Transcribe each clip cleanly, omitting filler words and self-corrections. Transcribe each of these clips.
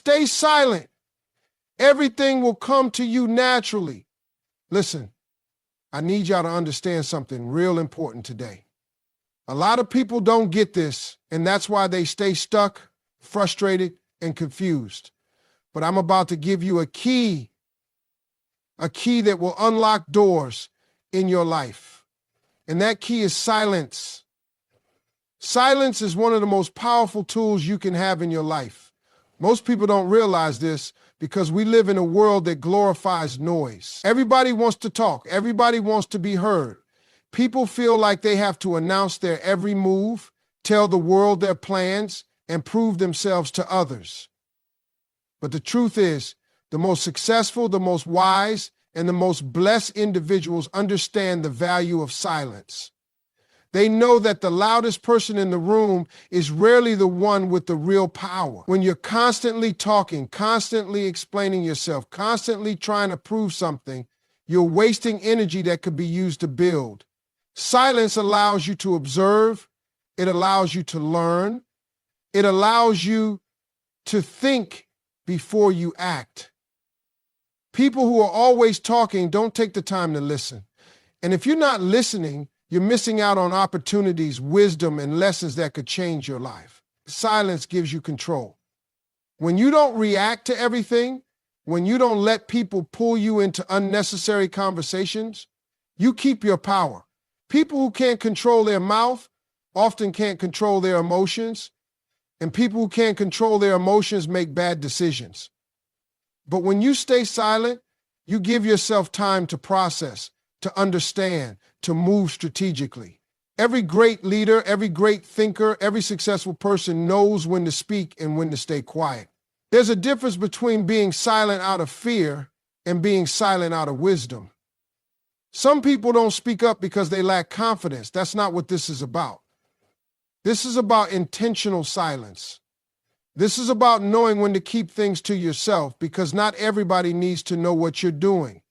Stay silent. Everything will come to you naturally. Listen, I need y'all to understand something real important today. A lot of people don't get this, and that's why they stay stuck, frustrated, and confused. But I'm about to give you a key that will unlock doors in your life. And that key is silence. Silence is one of the most powerful tools you can have in your life. Most people don't realize this because we live in a world that glorifies noise. Everybody wants to talk. Everybody wants to be heard. People feel like they have to announce their every move, tell the world their plans, and prove themselves to others. But the truth is, the most successful, the most wise, and the most blessed individuals understand the value of silence. They know that the loudest person in the room is rarely the one with the real power. When you're constantly talking, constantly explaining yourself, constantly trying to prove something, you're wasting energy that could be used to build. Silence allows you to observe. It allows you to learn. It allows you to think before you act. People who are always talking don't take the time to listen. And if you're not listening, you're missing out on opportunities, wisdom, and lessons that could change your life. Silence gives you control. When you don't react to everything, when you don't let people pull you into unnecessary conversations, you keep your power. People who can't control their mouth often can't control their emotions, and people who can't control their emotions make bad decisions. But when you stay silent, you give yourself time to process, to understand, to move strategically. Every great leader, every great thinker, every successful person knows when to speak and when to stay quiet. There's a difference between being silent out of fear and being silent out of wisdom. Some people don't speak up because they lack confidence. That's not what this is about. This is about intentional silence. This is about knowing when to keep things to yourself because not everybody needs to know what you're doing.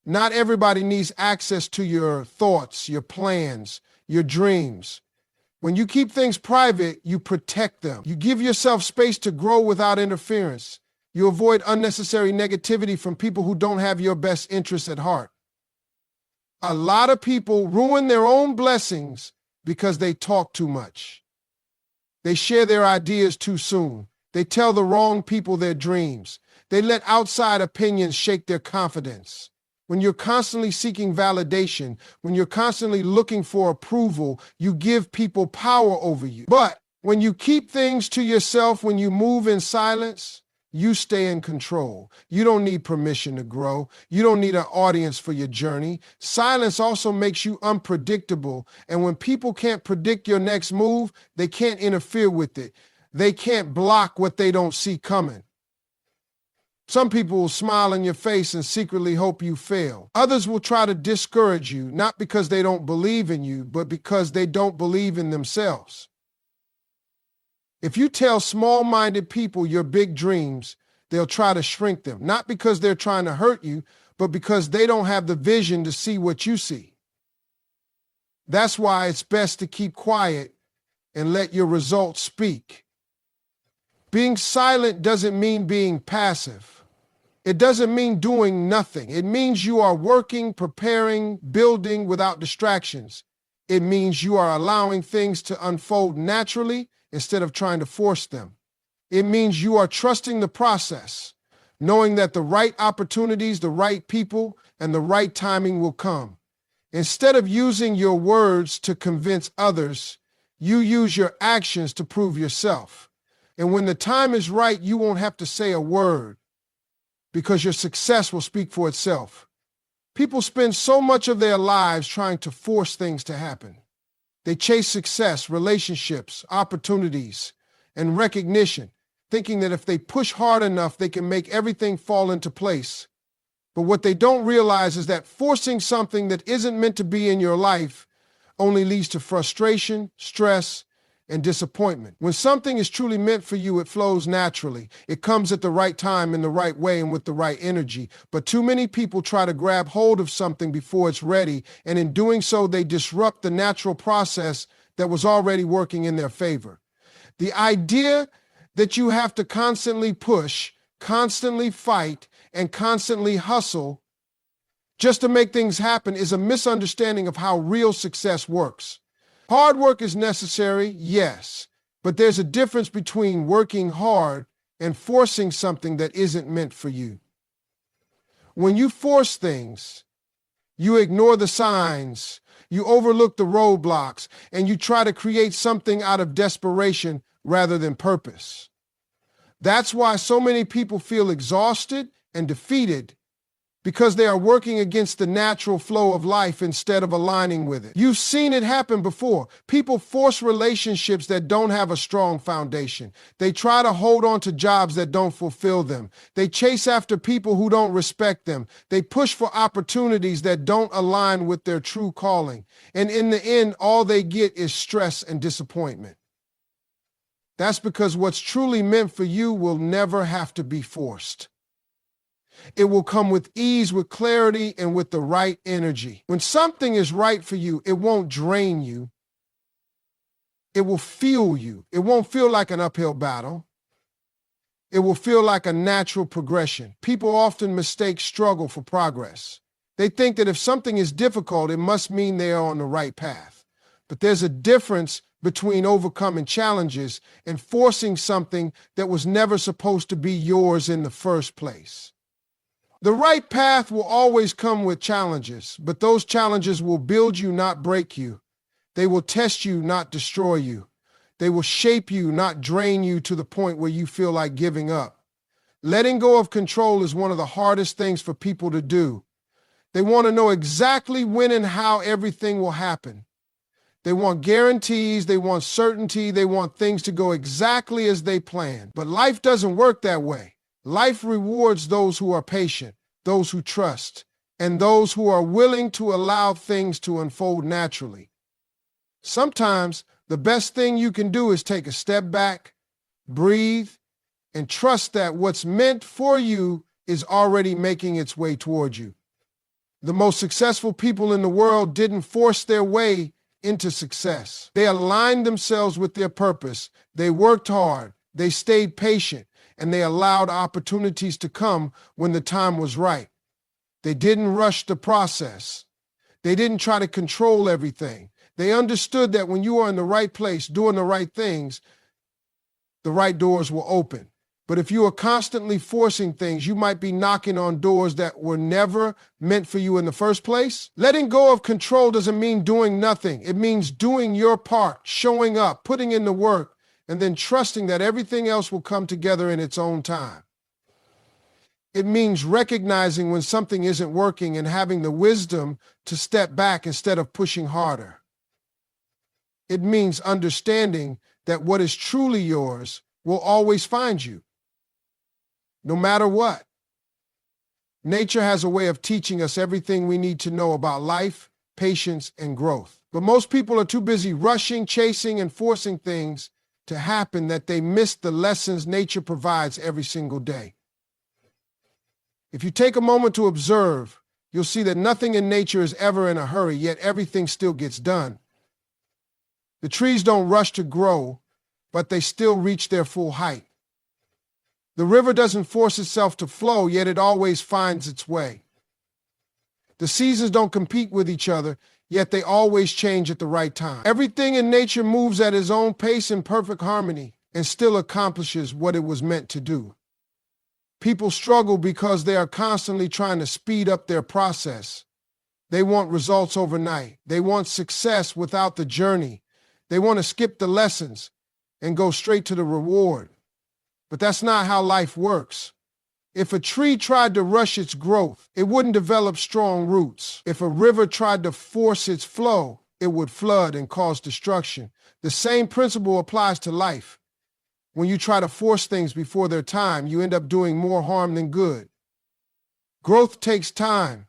Not everybody needs access to your thoughts, your plans, your dreams. When you keep things private, you protect them. You give yourself space to grow without interference. You avoid unnecessary negativity from people who don't have your best interests at heart. A lot of people ruin their own blessings because they talk too much. They share their ideas too soon. They tell the wrong people their dreams. They let outside opinions shake their confidence. When you're constantly seeking validation, when you're constantly looking for approval, you give people power over you. But when you keep things to yourself, when you move in silence, you stay in control. You don't need permission to grow. You don't need an audience for your journey. Silence also makes you unpredictable. And when people can't predict your next move, they can't interfere with it. They can't block what they don't see coming. Some people will smile in your face and secretly hope you fail. Others will try to discourage you, not because they don't believe in you, but because they don't believe in themselves. If you tell small-minded people your big dreams, they'll try to shrink them, not because they're trying to hurt you, but because they don't have the vision to see what you see. That's why it's best to keep quiet and let your results speak. Being silent doesn't mean being passive. It doesn't mean doing nothing. It means you are working, preparing, building without distractions. It means you are allowing things to unfold naturally instead of trying to force them. It means you are trusting the process, knowing that the right opportunities, the right people, and the right timing will come. Instead of using your words to convince others, you use your actions to prove yourself. And when the time is right, you won't have to say a word because your success will speak for itself. People spend so much of their lives trying to force things to happen. They chase success, relationships, opportunities, and recognition, thinking that if they push hard enough, they can make everything fall into place. But what they don't realize is that forcing something that isn't meant to be in your life only leads to frustration, stress, and disappointment. When something is truly meant for you, it flows naturally. It comes at the right time, in the right way, and with the right energy. But too many people try to grab hold of something before it's ready, and in doing so, they disrupt the natural process that was already working in their favor. The idea that you have to constantly push, constantly fight, and constantly hustle just to make things happen is a misunderstanding of how real success works. Hard work is necessary, yes, but there's a difference between working hard and forcing something that isn't meant for you. When you force things, you ignore the signs, you overlook the roadblocks, and you try to create something out of desperation rather than purpose. That's why so many people feel exhausted and defeated, because they are working against the natural flow of life instead of aligning with it. You've seen it happen before. People force relationships that don't have a strong foundation. They try to hold on to jobs that don't fulfill them. They chase after people who don't respect them. They push for opportunities that don't align with their true calling. And in the end, all they get is stress and disappointment. That's because what's truly meant for you will never have to be forced. It will come with ease, with clarity, and with the right energy. When something is right for you, it won't drain you. It will fuel you. It won't feel like an uphill battle. It will feel like a natural progression. People often mistake struggle for progress. They think that if something is difficult, it must mean they are on the right path. But there's a difference between overcoming challenges and forcing something that was never supposed to be yours in the first place. The right path will always come with challenges, but those challenges will build you, not break you. They will test you, not destroy you. They will shape you, not drain you to the point where you feel like giving up. Letting go of control is one of the hardest things for people to do. They want to know exactly when and how everything will happen. They want guarantees, they want certainty, they want things to go exactly as they plan. But life doesn't work that way. Life rewards those who are patient, those who trust, and those who are willing to allow things to unfold naturally. Sometimes the best thing you can do is take a step back, breathe, and trust that what's meant for you is already making its way toward you. The most successful people in the world didn't force their way into success. They aligned themselves with their purpose. They worked hard. They stayed patient. And they allowed opportunities to come when the time was right. They didn't rush the process. They didn't try to control everything. They understood that when you are in the right place, doing the right things, the right doors will open. But if you are constantly forcing things, you might be knocking on doors that were never meant for you in the first place. Letting go of control doesn't mean doing nothing. It means doing your part, showing up, putting in the work, and then trusting that everything else will come together in its own time. It means recognizing when something isn't working and having the wisdom to step back instead of pushing harder. It means understanding that what is truly yours will always find you, no matter what. Nature has a way of teaching us everything we need to know about life, patience, and growth. But most people are too busy rushing, chasing, and forcing things to happen that they miss the lessons nature provides every single day. If you take a moment to observe, you'll see that nothing in nature is ever in a hurry, yet everything still gets done. The trees don't rush to grow, but they still reach their full height. The river doesn't force itself to flow, yet it always finds its way. The seasons don't compete with each other, yet they always change at the right time. Everything in nature moves at its own pace in perfect harmony and still accomplishes what it was meant to do. People struggle because they are constantly trying to speed up their process. They want results overnight. They want success without the journey. They want to skip the lessons and go straight to the reward. But that's not how life works. If a tree tried to rush its growth, it wouldn't develop strong roots. If a river tried to force its flow, it would flood and cause destruction. The same principle applies to life. When you try to force things before their time, you end up doing more harm than good. Growth takes time.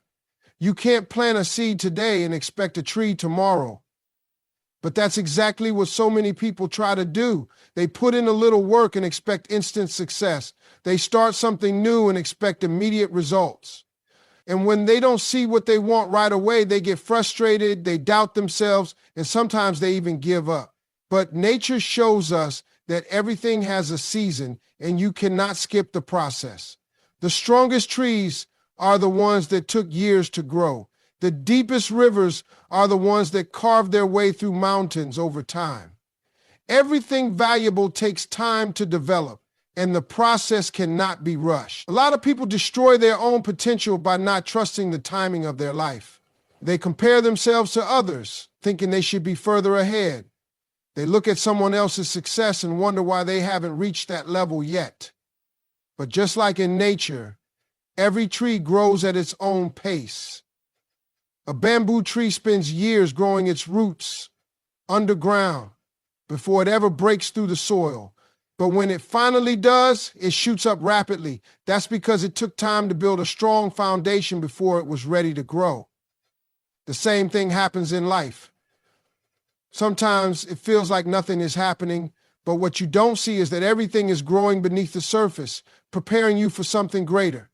You can't plant a seed today and expect a tree tomorrow. But that's exactly what so many people try to do. They put in a little work and expect instant success. They start something new and expect immediate results. And when they don't see what they want right away, they get frustrated, they doubt themselves, and sometimes they even give up. But nature shows us that everything has a season and you cannot skip the process. The strongest trees are the ones that took years to grow. The deepest rivers are the ones that carved their way through mountains over time. Everything valuable takes time to develop, and the process cannot be rushed. A lot of people destroy their own potential by not trusting the timing of their life. They compare themselves to others, thinking they should be further ahead. They look at someone else's success and wonder why they haven't reached that level yet. But just like in nature, every tree grows at its own pace. A bamboo tree spends years growing its roots underground before it ever breaks through the soil. But when it finally does, it shoots up rapidly. That's because it took time to build a strong foundation before it was ready to grow. The same thing happens in life. Sometimes it feels like nothing is happening, but what you don't see is that everything is growing beneath the surface, preparing you for something greater.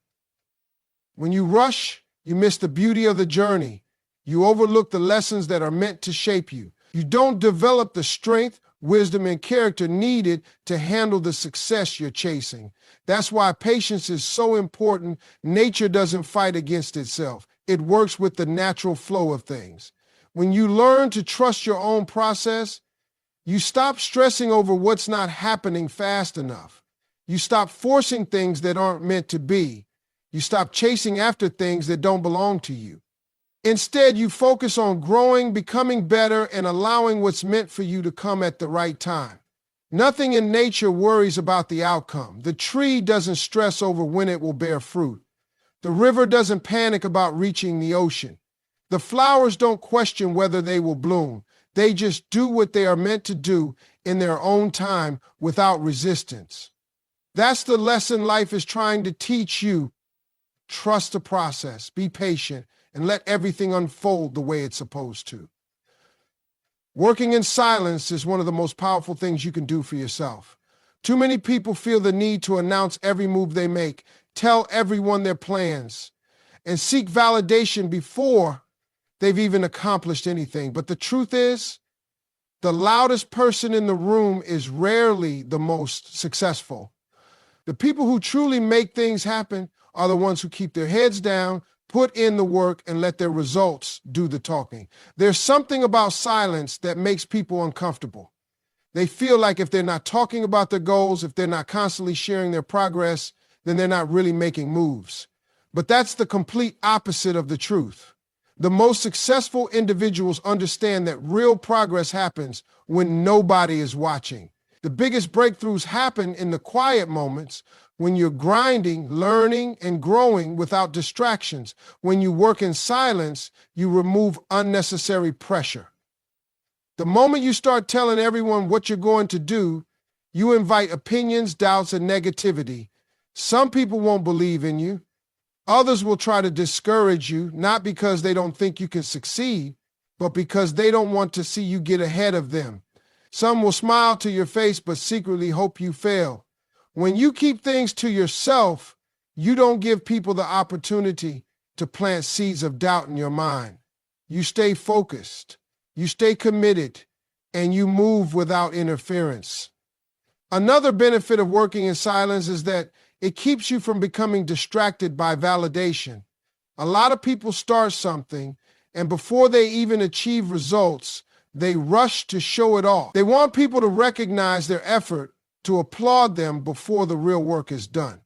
When you rush, you miss the beauty of the journey. You overlook the lessons that are meant to shape you. You don't develop the strength, wisdom, and character needed to handle the success you're chasing. That's why patience is so important. Nature doesn't fight against itself. It works with the natural flow of things. When you learn to trust your own process, you stop stressing over what's not happening fast enough. You stop forcing things that aren't meant to be. You stop chasing after things that don't belong to you. Instead, you focus on growing, becoming better, and allowing what's meant for you to come at the right time. Nothing in nature worries about the outcome. The tree doesn't stress over when it will bear fruit. The river doesn't panic about reaching the ocean. The flowers don't question whether they will bloom. They just do what they are meant to do in their own time without resistance. That's the lesson life is trying to teach you. Trust the process, be patient, and let everything unfold the way it's supposed to. Working in silence is one of the most powerful things you can do for yourself. Too many people feel the need to announce every move they make, tell everyone their plans, and seek validation before they've even accomplished anything. But the truth is, the loudest person in the room is rarely the most successful. The people who truly make things happen are the ones who keep their heads down, put in the work, and let their results do the talking. There's something about silence that makes people uncomfortable. They feel like if they're not talking about their goals, if they're not constantly sharing their progress, then they're not really making moves. But that's the complete opposite of the truth. The most successful individuals understand that real progress happens when nobody is watching. The biggest breakthroughs happen in the quiet moments, when you're grinding, learning, and growing without distractions. When you work in silence, you remove unnecessary pressure. The moment you start telling everyone what you're going to do, you invite opinions, doubts, and negativity. Some people won't believe in you. Others will try to discourage you, not because they don't think you can succeed, but because they don't want to see you get ahead of them. Some will smile to your face, but secretly hope you fail. When you keep things to yourself, you don't give people the opportunity to plant seeds of doubt in your mind. You stay focused, you stay committed, and you move without interference. Another benefit of working in silence is that it keeps you from becoming distracted by validation. A lot of people start something, and before they even achieve results, they rush to show it off. They want people to recognize their effort, to applaud them before the real work is done.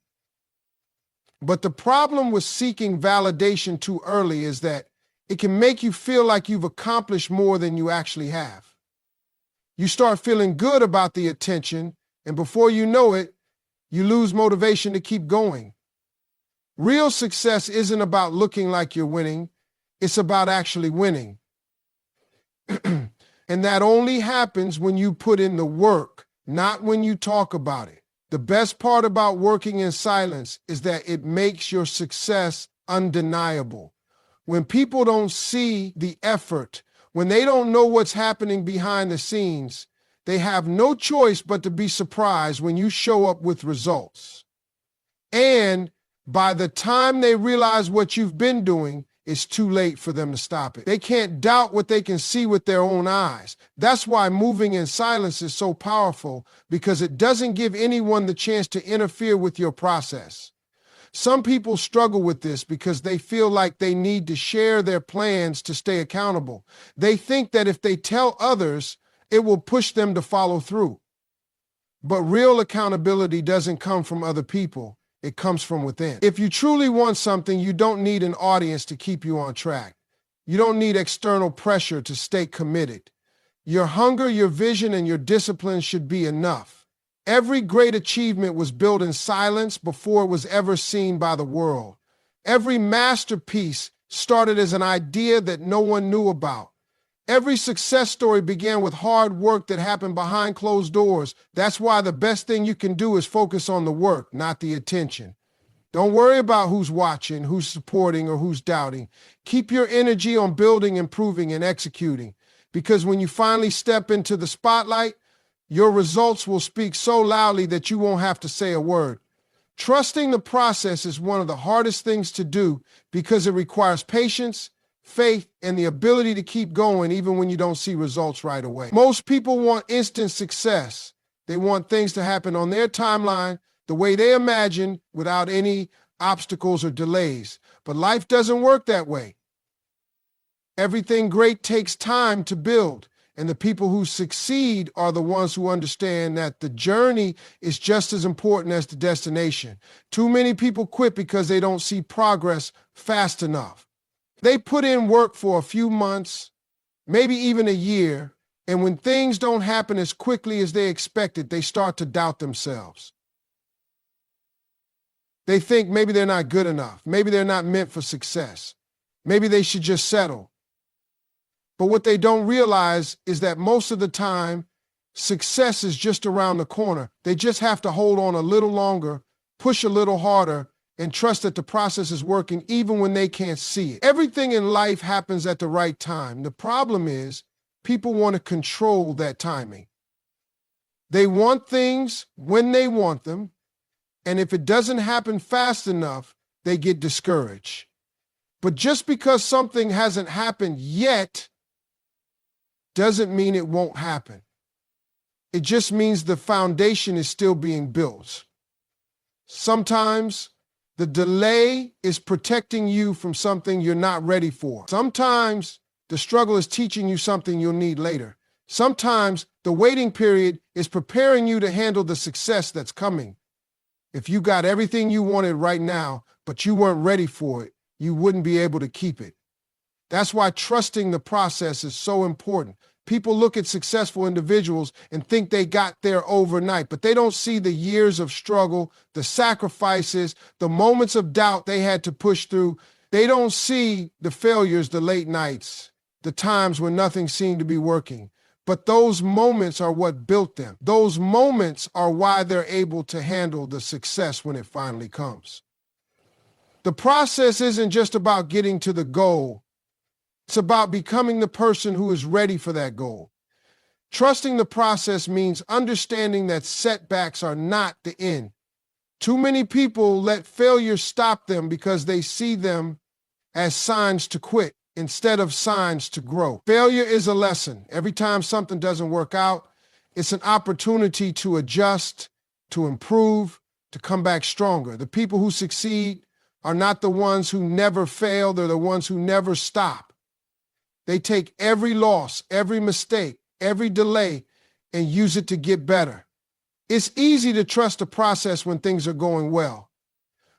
But the problem with seeking validation too early is that it can make you feel like you've accomplished more than you actually have. You start feeling good about the attention, and before you know it, you lose motivation to keep going. Real success isn't about looking like you're winning, it's about actually winning. And that only happens when you put in the work, not when you talk about it. The best part about working in silence is that it makes your success undeniable. When people don't see the effort, when they don't know what's happening behind the scenes, they have no choice but to be surprised when you show up with results. And by the time they realize what you've been doing, it's too late for them to stop it. They can't doubt what they can see with their own eyes. That's why moving in silence is so powerful, because it doesn't give anyone the chance to interfere with your process. Some people struggle with this because they feel like they need to share their plans to stay accountable. They think that if they tell others, it will push them to follow through. But real accountability doesn't come from other people. It comes from within. If you truly want something, you don't need an audience to keep you on track. You don't need external pressure to stay committed. Your hunger, your vision, and your discipline should be enough. Every great achievement was built in silence before it was ever seen by the world. Every masterpiece started as an idea that no one knew about. Every success story began with hard work that happened behind closed doors. That's why the best thing you can do is focus on the work, not the attention. Don't worry about who's watching, who's supporting, or who's doubting. Keep your energy on building, improving, and executing. Because when you finally step into the spotlight, your results will speak so loudly that you won't have to say a word. Trusting the process is one of the hardest things to do because it requires patience, faith, and the ability to keep going even when you don't see results right away. Most people want instant success. They want things to happen on their timeline, the way they imagine, without any obstacles or delays. But life doesn't work that way. Everything great takes time to build, and the people who succeed are the ones who understand that the journey is just as important as the destination. Too many people quit because they don't see progress fast enough. They put in work for a few months, maybe even a year, and when things don't happen as quickly as they expected, they start to doubt themselves. They think maybe they're not good enough. Maybe they're not meant for success. Maybe they should just settle. But what they don't realize is that most of the time, success is just around the corner. They just have to hold on a little longer, push a little harder, and trust that the process is working even when they can't see it. Everything in life happens at the right time. The problem is people want to control that timing. They want things when they want them, and if it doesn't happen fast enough, they get discouraged. But just because something hasn't happened yet doesn't mean it won't happen. It just means the foundation is still being built. Sometimes the delay is protecting you from something you're not ready for. Sometimes the struggle is teaching you something you'll need later. Sometimes the waiting period is preparing you to handle the success that's coming. If you got everything you wanted right now, but you weren't ready for it, you wouldn't be able to keep it. That's why trusting the process is so important. People look at successful individuals and think they got there overnight, but they don't see the years of struggle, the sacrifices, the moments of doubt they had to push through. They don't see the failures, the late nights, the times when nothing seemed to be working. But those moments are what built them. Those moments are why they're able to handle the success when it finally comes. The process isn't just about getting to the goal. It's about becoming the person who is ready for that goal. Trusting the process means understanding that setbacks are not the end. Too many people let failure stop them because they see them as signs to quit instead of signs to grow. Failure is a lesson. Every time something doesn't work out, it's an opportunity to adjust, to improve, to come back stronger. The people who succeed are not the ones who never fail. They're the ones who never stop. They take every loss, every mistake, every delay, and use it to get better. It's easy to trust the process when things are going well.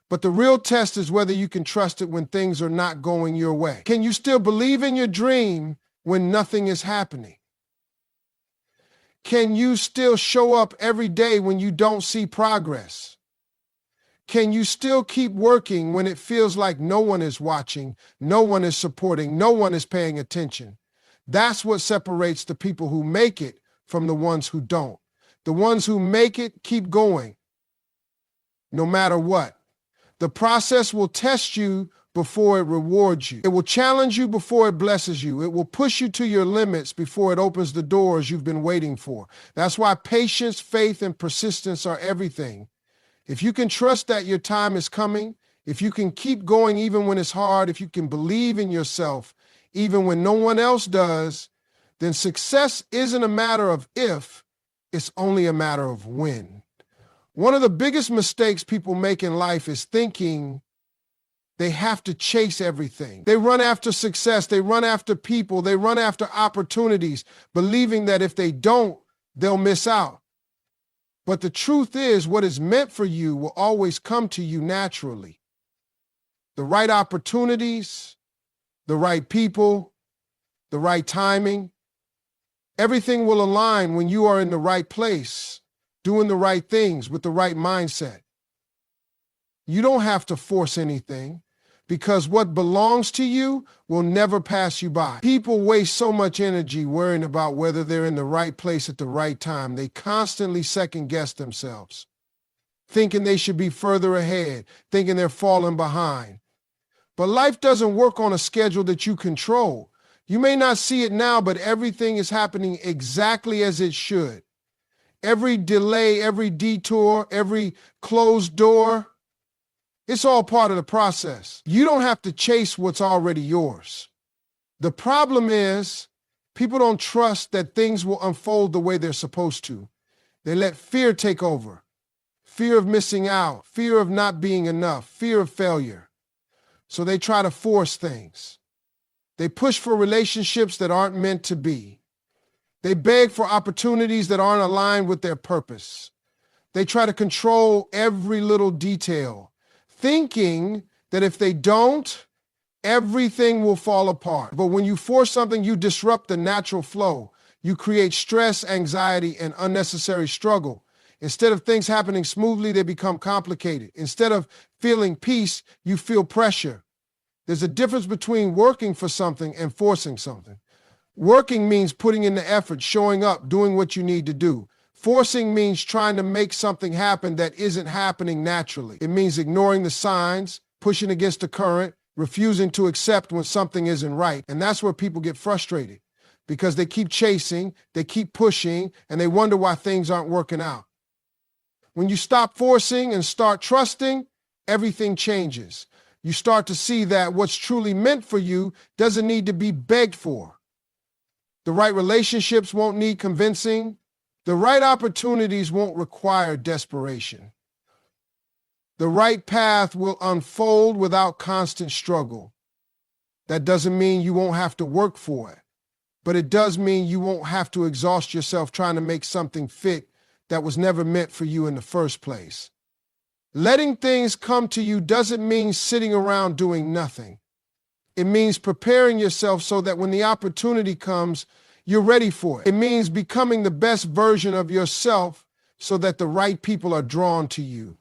But the real test is whether you can trust it when things are not going your way. Can you still believe in your dream when nothing is happening? Can you still show up every day when you don't see progress? Can you still keep working when it feels like no one is watching, no one is supporting, no one is paying attention? That's what separates the people who make it from the ones who don't. The ones who make it keep going, no matter what. The process will test you before it rewards you. It will challenge you before it blesses you. It will push you to your limits before it opens the doors you've been waiting for. That's why patience, faith, and persistence are everything. If you can trust that your time is coming, if you can keep going even when it's hard, if you can believe in yourself even when no one else does, then success isn't a matter of if, it's only a matter of when. One of the biggest mistakes people make in life is thinking they have to chase everything. They run after success, they run after people, they run after opportunities, believing that if they don't, they'll miss out. But the truth is, what is meant for you will always come to you naturally. The right opportunities, the right people, the right timing, everything will align when you are in the right place, doing the right things with the right mindset. You don't have to force anything, because what belongs to you will never pass you by. People waste so much energy worrying about whether they're in the right place at the right time. They constantly second-guess themselves, thinking they should be further ahead, thinking they're falling behind. But life doesn't work on a schedule that you control. You may not see it now, but everything is happening exactly as it should. Every delay, every detour, every closed door, it's all part of the process. You don't have to chase what's already yours. The problem is, people don't trust that things will unfold the way they're supposed to. They let fear take over. Fear of missing out, fear of not being enough, fear of failure. So they try to force things. They push for relationships that aren't meant to be. They beg for opportunities that aren't aligned with their purpose. They try to control every little detail, thinking that if they don't, everything will fall apart. But when you force something, you disrupt the natural flow. You create stress, anxiety, and unnecessary struggle. Instead of things happening smoothly, they become complicated. Instead of feeling peace, you feel pressure. There's a difference between working for something and forcing something. Working means putting in the effort, showing up, doing what you need to do. Forcing means trying to make something happen that isn't happening naturally. It means ignoring the signs, pushing against the current, refusing to accept when something isn't right. And that's where people get frustrated, because they keep chasing, they keep pushing, and they wonder why things aren't working out. When you stop forcing and start trusting, everything changes. You start to see that what's truly meant for you doesn't need to be begged for. The right relationships won't need convincing. The right opportunities won't require desperation. The right path will unfold without constant struggle. That doesn't mean you won't have to work for it, but it does mean you won't have to exhaust yourself trying to make something fit that was never meant for you in the first place. Letting things come to you doesn't mean sitting around doing nothing. It means preparing yourself so that when the opportunity comes, you're ready for it. It means becoming the best version of yourself so that the right people are drawn to you.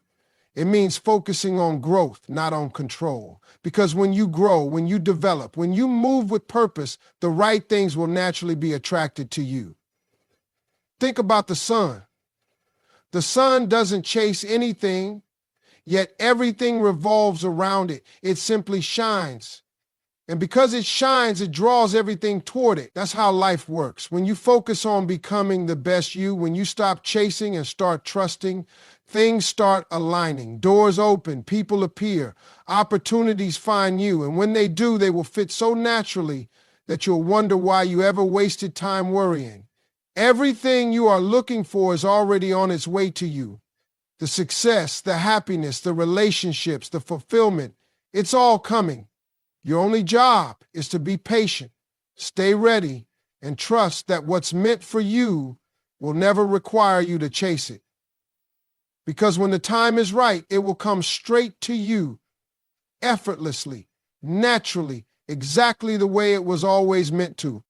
It means focusing on growth, not on control. Because when you grow, when you develop, when you move with purpose, the right things will naturally be attracted to you. Think about the sun. The sun doesn't chase anything, yet everything revolves around it. It simply shines. And because it shines, it draws everything toward it. That's how life works. When you focus on becoming the best you, when you stop chasing and start trusting, things start aligning. Doors open, people appear, opportunities find you. And when they do, they will fit so naturally that you'll wonder why you ever wasted time worrying. Everything you are looking for is already on its way to you. The success, the happiness, the relationships, the fulfillment, it's all coming. Your only job is to be patient, stay ready, and trust that what's meant for you will never require you to chase it. Because when the time is right, it will come straight to you, effortlessly, naturally, exactly the way it was always meant to.